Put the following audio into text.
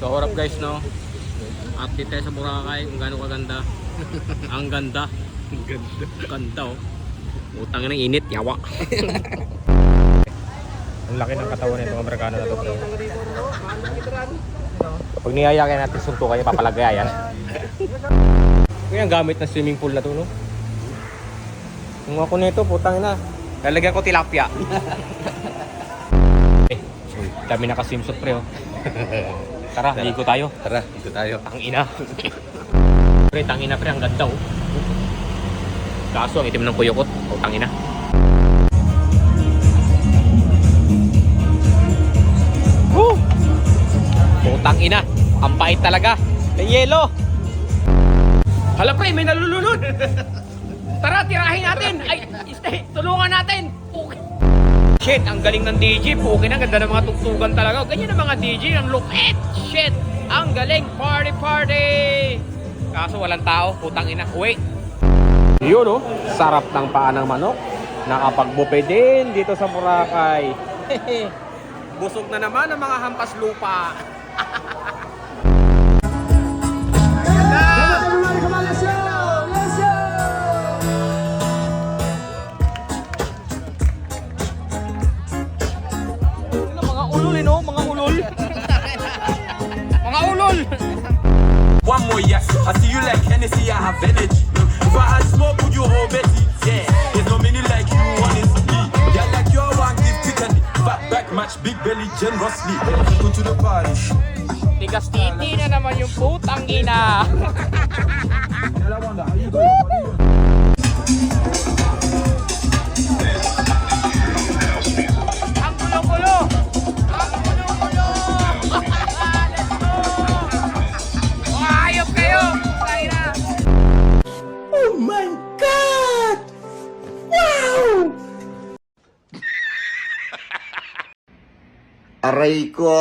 So horap guys no. Update tayo sa Boracay kung gaano kaganda. Ang ganda. Ang ganda. Ganda oh. Utang ng init, yawa. Ang laki ng katawan nito Amerikano na to. Pag niyayakin natin sunto kayo, papalagayan. Ito yung gamit na swimming pool na to, no? Kung ako nito, putang ina. Lalagyan ko tilapia. Dami naka-swimsuit pre, oh. Tara, ligo tayo. Tara, dito tayo. Ang ina. Pre, tangina pre, ang ganda oh. Kaso ang itim ng kuyokot. Oh, tangina. Woo! Oh, tangina. Ang pait talaga. May yelo. Hala pre, may nalulunod. Tara, tirahin natin. Ay, stay. Tulungan natin. Okay. Shit, ang galing ng DJ. Okay na, ganda ng mga tugtugan talaga. Ganyan ang mga DJ, ang lupit. Shit, ang galing. Party, party. Kaso walang tao. Putang ina. Wait. Yun oh, sarap ng paa ng manok. Nakapagbupe din dito sa Boracay. Busog na naman ang mga hampas lupa. Mga ulol no, mga ulol. Mga ulol. One more yes, I see you like Hennessy, I have energy. If I had smoke, would you hold Betty? Yeah, there's no meaning like you honestly. Yeah, like you're one give Tiffany. Fat back match, big belly generously. Go to the party. Tigas titi na naman yung putang ina. Ang gulo-gulo. Ang gulo-gulo. Let's go. Ayop kayo. Kaira. Oh my God! Wow! Aray ko!